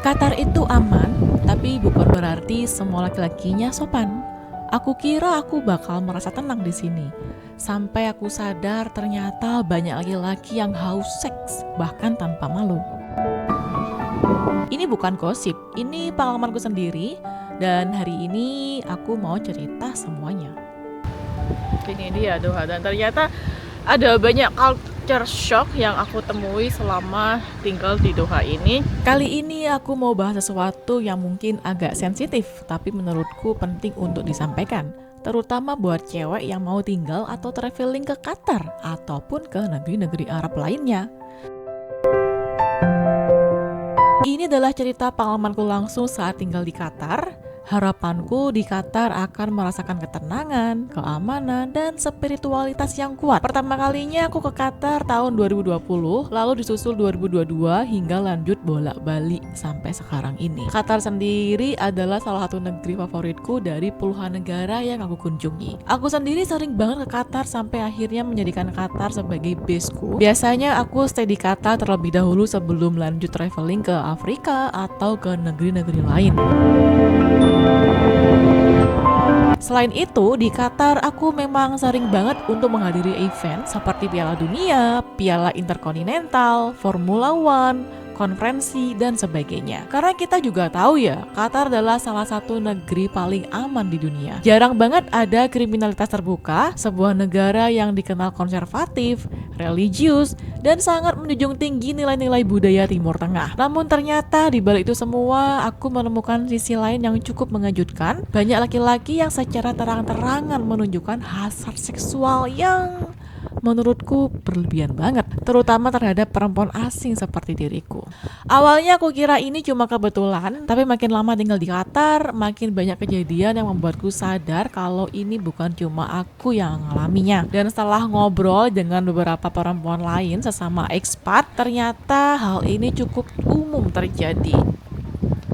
Qatar itu aman, tapi bukan berarti semua laki-lakinya sopan. Aku kira aku bakal merasa tenang di sini. Sampai aku sadar ternyata banyak laki-laki yang haus seks, bahkan tanpa malu. Ini bukan gosip, ini pengalamanku sendiri, dan hari ini aku mau cerita semuanya. Ini dia Doha, dan ternyata ada banyak culture shock yang aku temui selama tinggal di Doha ini. Kali ini aku mau bahas sesuatu yang mungkin agak sensitif, tapi menurutku penting untuk disampaikan. Terutama buat cewek yang mau tinggal atau traveling ke Qatar ataupun ke negeri-negeri Arab lainnya. Ini adalah cerita pengalamanku langsung saat tinggal di Qatar. Harapanku di Qatar akan merasakan ketenangan, keamanan, dan spiritualitas yang kuat. Pertama kalinya aku ke Qatar tahun 2020, lalu disusul 2022 hingga lanjut bolak-balik sampai sekarang ini. Qatar sendiri adalah salah satu negeri favoritku dari puluhan negara yang aku kunjungi. Aku sendiri sering banget ke Qatar sampai akhirnya menjadikan Qatar sebagai baseku. Biasanya aku stay di Qatar terlebih dahulu sebelum lanjut traveling ke Afrika atau ke negeri-negeri lain. Selain itu, di Qatar aku memang sering banget untuk menghadiri event seperti Piala Dunia, Piala Interkontinental, Formula One, konferensi, dan sebagainya. Karena kita juga tahu ya, Qatar adalah salah satu negeri paling aman di dunia. Jarang banget ada kriminalitas terbuka, sebuah negara yang dikenal konservatif, religius, dan sangat menjunjung tinggi nilai-nilai budaya Timur Tengah. Namun ternyata di balik itu semua, aku menemukan sisi lain yang cukup mengejutkan. Banyak laki-laki yang secara terang-terangan menunjukkan hasrat seksual yang menurutku berlebihan banget, terutama terhadap perempuan asing seperti diriku. Awalnya aku kira ini cuma kebetulan, tapi makin lama tinggal di Qatar, makin banyak kejadian yang membuatku sadar kalau ini bukan cuma aku yang mengalaminya. Dan setelah ngobrol dengan beberapa perempuan lain sesama ekspat, ternyata hal ini cukup umum terjadi.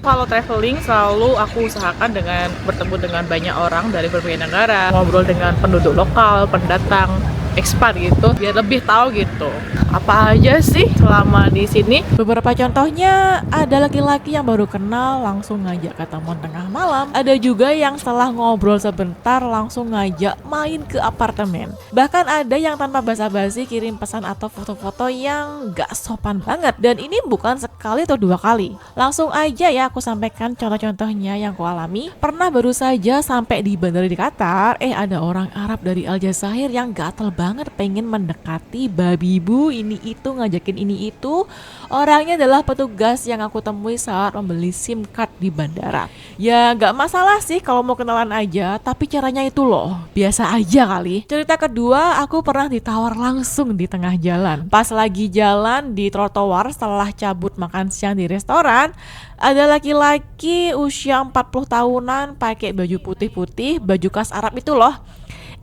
Kalau traveling selalu aku usahakan dengan bertemu dengan banyak orang dari berbagai negara, ngobrol dengan penduduk lokal, pendatang, ekspat gitu, biar lebih tahu gitu apa aja sih selama di sini. Beberapa contohnya, ada laki-laki yang baru kenal langsung ngajak ketemuan tengah malam. Ada juga yang setelah ngobrol sebentar langsung ngajak main ke apartemen. Bahkan ada yang tanpa basa-basi kirim pesan atau foto-foto yang gak sopan banget. Dan ini bukan sekali atau dua kali. Langsung aja ya aku sampaikan contoh-contohnya yang aku alami. Pernah baru saja sampai di bandara di Qatar, ada orang Arab dari Aljazair yang gatel banget pengen mendekati babi bu ini itu, ngajakin ini itu. Orangnya adalah petugas yang aku temui saat membeli SIM card di bandara. Ya gak masalah sih kalau mau kenalan aja, tapi caranya itu loh biasa aja kali. Cerita kedua, aku pernah ditawar langsung di tengah jalan. Pas lagi jalan di trotoar setelah cabut makan siang di restoran, ada laki-laki usia 40 tahunan pakai baju putih-putih, baju khas Arab itu loh.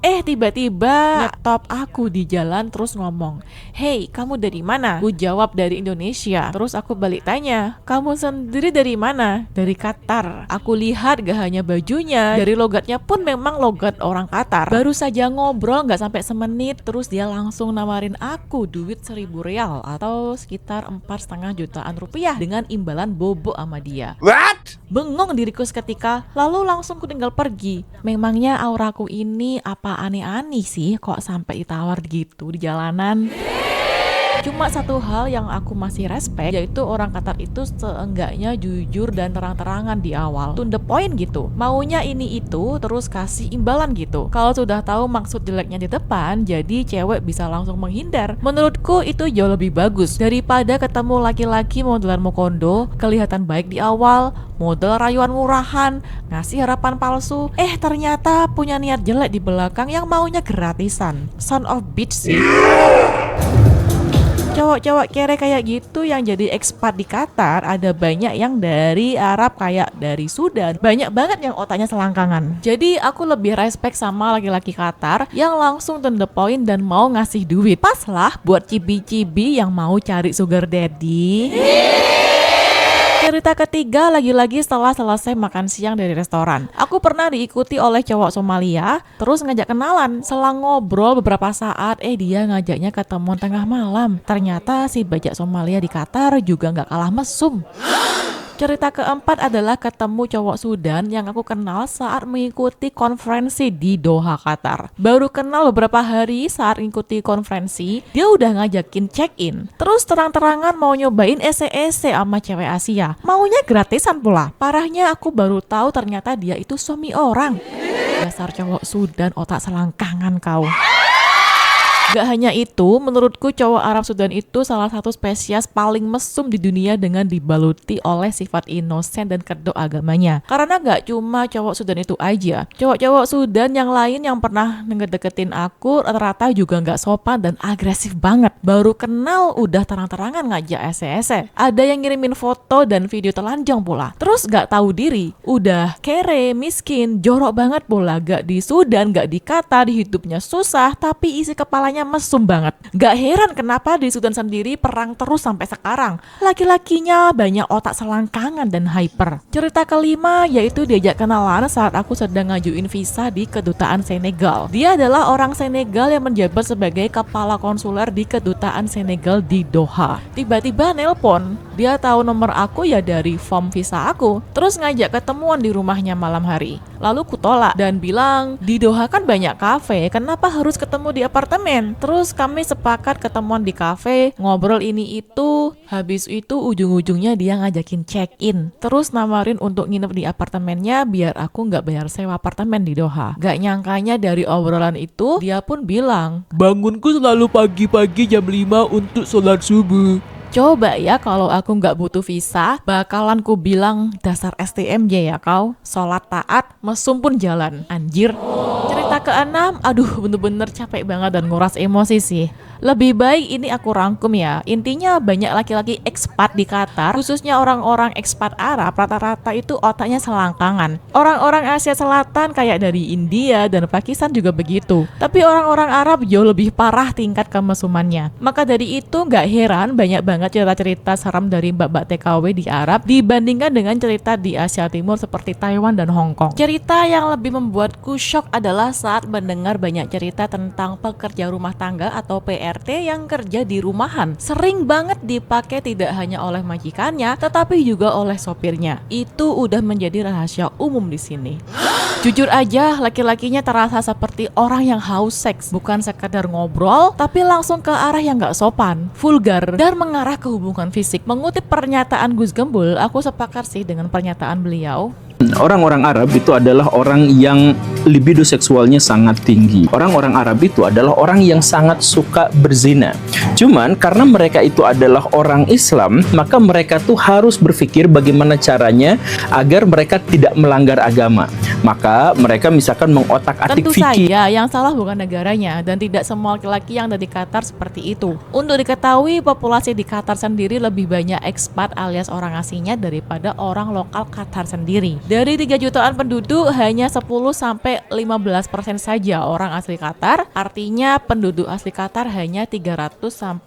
Tiba-tiba ngetop aku di jalan terus ngomong, "Hey, kamu dari mana?" Aku jawab dari Indonesia. Terus aku balik tanya, "Kamu sendiri dari mana?" "Dari Qatar." Aku lihat gak hanya bajunya, dari logatnya pun memang logat orang Qatar. Baru saja ngobrol gak sampai semenit, terus dia langsung nawarin aku duit 1.000 rial atau sekitar 4,5 jutaan rupiah dengan imbalan bobo sama dia. What? Bengong diriku seketika, lalu langsung ku tinggal pergi. Memangnya auraku ini apa aneh-aneh sih kok sampai ditawar gitu di jalanan? Cuma satu hal yang aku masih respect, yaitu orang Qatar itu seenggaknya jujur dan terang-terangan di awal. To the point gitu. Maunya ini itu terus kasih imbalan gitu. Kalau sudah tahu maksud jeleknya di depan, jadi cewek bisa langsung menghindar. Menurutku itu jauh lebih bagus daripada ketemu laki-laki modelan mokondo, kelihatan baik di awal, model rayuan murahan, ngasih harapan palsu, ternyata punya niat jelek di belakang yang maunya gratisan. Son of bitch sih. Cowok-cowok kere kayak gitu yang jadi ekspat di Qatar ada banyak yang dari Arab, kayak dari Sudan. Banyak banget yang otaknya selangkangan. Jadi aku lebih respect sama laki-laki Qatar yang langsung to the point dan mau ngasih duit. Pas lah buat cibi-cibi yang mau cari sugar daddy. Cerita ketiga, lagi-lagi setelah selesai makan siang dari restoran. Aku pernah diikuti oleh cowok Somalia, terus ngajak kenalan. Selang ngobrol beberapa saat, dia ngajaknya ketemuan tengah malam. Ternyata si bajak Somalia di Qatar juga gak kalah mesum. Cerita keempat adalah ketemu cowok Sudan yang aku kenal saat mengikuti konferensi di Doha, Qatar. Baru kenal beberapa hari saat mengikuti konferensi, dia udah ngajakin check-in. Terus terang-terangan mau nyobain ese-ese sama cewek Asia. Maunya gratisan pula. Parahnya aku baru tahu ternyata dia itu suami orang. Dasar cowok Sudan otak selangkangan kau. Gak hanya itu, menurutku cowok Arab Sudan itu salah satu spesies paling mesum di dunia dengan dibaluti oleh sifat inosen dan kedok agamanya. Karena gak cuma cowok Sudan itu aja, cowok-cowok Sudan yang lain yang pernah ngedeketin aku rata-rata juga gak sopan dan agresif banget. Baru kenal udah terang-terangan ngajak ese-ese. Ada yang ngirimin foto dan video telanjang pula. Terus gak tahu diri, udah kere, miskin, jorok banget pula. Gak di Sudan, gak di Qatar, hidupnya susah, tapi isi kepalanya mesum banget. Gak heran kenapa di Sudan sendiri perang terus sampai sekarang. Laki-lakinya banyak otak selangkangan dan hyper. Cerita kelima yaitu diajak kenalan saat aku sedang ngajuin visa di kedutaan Senegal. Dia adalah orang Senegal yang menjabat sebagai kepala konsuler di kedutaan Senegal di Doha. Tiba-tiba nelpon. Dia tahu nomor aku ya dari form visa aku. Terus ngajak ketemuan di rumahnya malam hari. Lalu kutolak dan bilang, di Doha kan banyak kafe, kenapa harus ketemu di apartemen? Terus kami sepakat ketemuan di kafe, ngobrol ini itu, habis itu ujung-ujungnya dia ngajakin check-in. Terus nawarin untuk nginep di apartemennya biar aku nggak bayar sewa apartemen di Doha. Gak nyangkanya dari obrolan itu, dia pun bilang, bangunku selalu pagi-pagi jam 5 untuk sholat subuh. coba ya kalau aku nggak butuh visa, bakalan ku bilang dasar STMJ ya kau, sholat taat, mesum pun jalan, anjir. Cerita keenam, aduh bener-bener capek banget dan nguras emosi sih. Lebih baik ini aku rangkum ya. Intinya banyak laki-laki ekspat di Qatar, khususnya orang-orang ekspat Arab, rata-rata itu otaknya selangkangan. Orang-orang Asia Selatan kayak dari India dan Pakistan juga begitu. Tapi orang-orang Arab jauh lebih parah tingkat kemesumannya. Maka dari itu gak heran banyak banget cerita-cerita seram dari mbak-mbak TKW di Arab dibandingkan dengan cerita di Asia Timur seperti Taiwan dan Hong Kong. Cerita yang lebih membuatku shock adalah saat mendengar banyak cerita tentang pekerja rumah tangga atau PRT yang kerja di rumahan. Sering banget dipakai tidak hanya oleh majikannya, tetapi juga oleh sopirnya. Itu udah menjadi rahasia umum di sini. Jujur aja, laki-lakinya terasa seperti orang yang haus seks, bukan sekadar ngobrol, tapi langsung ke arah yang gak sopan, vulgar, dan mengarah ke hubungan fisik. Mengutip pernyataan Gus Gembul, aku sepakat sih dengan pernyataan beliau. Orang-orang Arab itu adalah orang yang libido seksualnya sangat tinggi. Orang-orang Arab itu adalah orang yang sangat suka berzina. Cuman karena mereka itu adalah orang Islam, maka mereka tuh harus berpikir bagaimana caranya agar mereka tidak melanggar agama. Maka mereka misalkan mengotak-atik Tentu fikih. saja yang salah bukan negaranya dan tidak semua laki-laki yang ada di Qatar seperti itu. Untuk diketahui, populasi di Qatar sendiri lebih banyak ekspat alias orang asingnya daripada orang lokal Qatar sendiri. Dari 3 jutaan penduduk, hanya 10-15% saja orang asli Qatar. Artinya penduduk asli Qatar hanya 300-500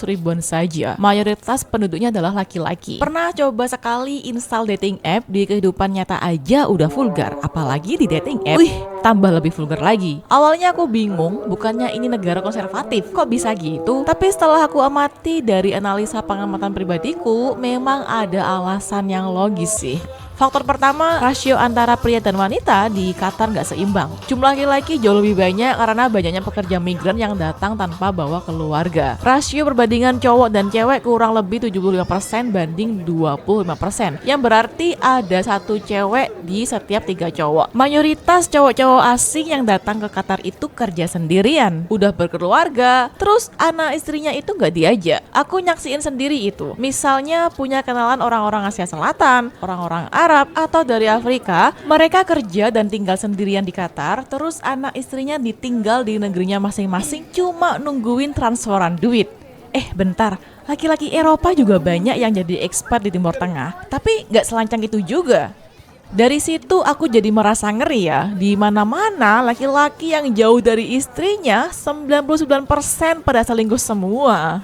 ribuan saja. Mayoritas penduduknya adalah laki-laki. Pernah coba sekali install dating app, di kehidupan nyata aja udah vulgar, apalagi di dating app. Wih, tambah lebih vulgar lagi. Awalnya aku bingung, bukannya ini negara konservatif, kok bisa gitu? Tapi setelah aku amati dari analisa pengamatan pribadiku, memang ada alasan yang logis sih. Faktor pertama, rasio antara pria dan wanita di Qatar nggak seimbang. Jumlah laki-laki jauh lebih banyak karena banyaknya pekerja migran yang datang tanpa bawa keluarga. Rasio perbandingan cowok dan cewek kurang lebih 75% banding 25%. Yang berarti ada 1 cewek di setiap 3 cowok. Mayoritas cowok-cowok asing yang datang ke Qatar itu kerja sendirian, udah berkeluarga, terus anak istrinya itu nggak diajak. Aku nyaksiin sendiri itu. Misalnya punya kenalan orang-orang Asia Selatan, orang-orang Arab atau dari Afrika, mereka kerja dan tinggal sendirian di Qatar, terus anak istrinya ditinggal di negerinya masing-masing cuma nungguin transferan duit. Bentar, laki-laki Eropa juga banyak yang jadi ekspat di Timur Tengah, tapi nggak selancang itu juga. Dari situ aku jadi merasa ngeri ya, di mana-mana laki-laki yang jauh dari istrinya 99% pada selingkuh semua.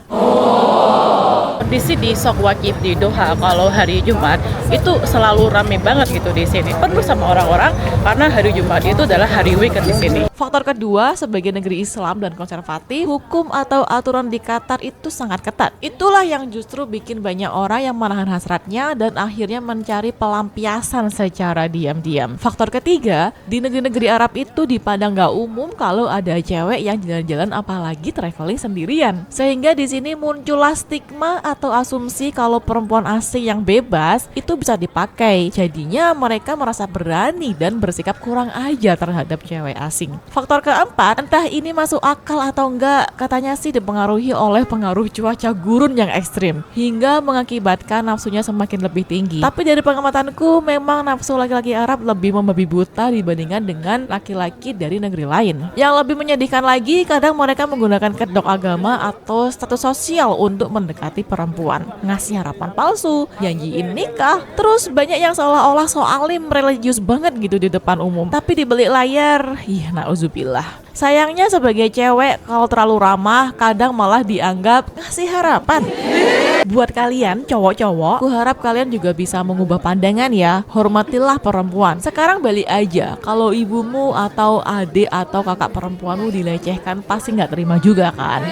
kondisi di Souq Waqif di Doha kalau hari Jumat itu selalu rame banget gitu di sini, penuh sama orang-orang karena hari Jumat itu adalah hari weekend di sini. Faktor kedua, sebagai negeri Islam dan konservatif, hukum atau aturan di Qatar itu sangat ketat. Itulah yang justru bikin banyak orang yang menahan hasratnya dan akhirnya mencari pelampiasan secara diam-diam. Faktor ketiga, di negeri-negeri Arab itu dipandang gak umum kalau ada cewek yang jalan-jalan apalagi traveling sendirian. Sehingga di sini muncullah stigma atau asumsi kalau perempuan asing yang bebas itu bisa dipakai. Jadinya mereka merasa berani dan bersikap kurang ajar terhadap cewek asing. Faktor keempat, entah ini masuk akal atau enggak, katanya sih dipengaruhi oleh pengaruh cuaca gurun yang ekstrim hingga mengakibatkan nafsunya semakin lebih tinggi. Tapi dari pengamatanku memang nafsu laki-laki Arab lebih membabi buta dibandingkan dengan laki-laki dari negeri lain. Yang lebih menyedihkan lagi, kadang mereka menggunakan kedok agama atau status sosial untuk mendekati perempuan, ngasih harapan palsu, janjiin nikah, terus banyak yang seolah-olah so alim religius banget gitu di depan umum, tapi di balik layar, na'udzubillah. Sayangnya sebagai cewek kalau terlalu ramah kadang malah dianggap ngasih harapan. Buat kalian cowok-cowok, aku harap kalian juga bisa mengubah pandangan ya. Hormatilah perempuan. Sekarang balik aja, kalau ibumu atau adik atau kakak perempuanmu dilecehkan pasti nggak terima juga kan.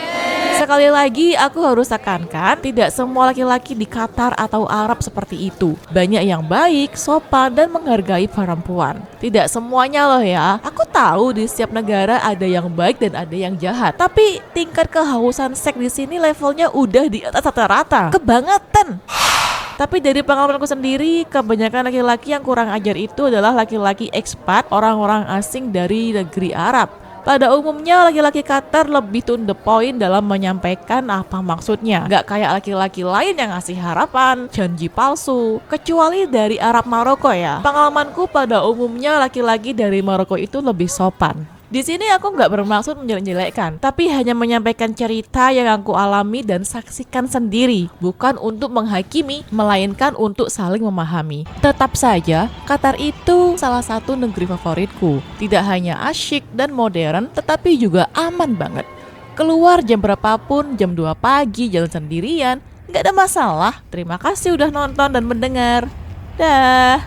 Sekali lagi aku harus tekankan, tidak semua laki-laki di Qatar atau Arab seperti itu. Banyak yang baik, sopan, dan menghargai perempuan. Tidak semuanya loh ya. Aku tahu di setiap negara ada yang baik dan ada yang jahat. Tapi tingkat kehausan seks di sini levelnya udah di atas rata-rata. Kebangetan. Tapi dari pengalamanku sendiri, kebanyakan laki-laki yang kurang ajar itu adalah laki-laki ekspat, orang-orang asing dari negeri Arab. Pada umumnya laki-laki Qatar lebih to the point dalam menyampaikan apa maksudnya. Gak kayak laki-laki lain yang ngasih harapan, janji palsu. Kecuali dari Arab Maroko ya. Pengalamanku pada umumnya laki-laki dari Maroko itu lebih sopan. Di sini aku nggak bermaksud menjelek-jelekkan, tapi hanya menyampaikan cerita yang aku alami dan saksikan sendiri, bukan untuk menghakimi, melainkan untuk saling memahami. Tetap saja, Qatar itu salah satu negeri favoritku. Tidak hanya asyik dan modern, tetapi juga aman banget. Keluar jam berapapun, jam 2 pagi, jalan sendirian, nggak ada masalah. Terima kasih udah nonton dan mendengar. Dah.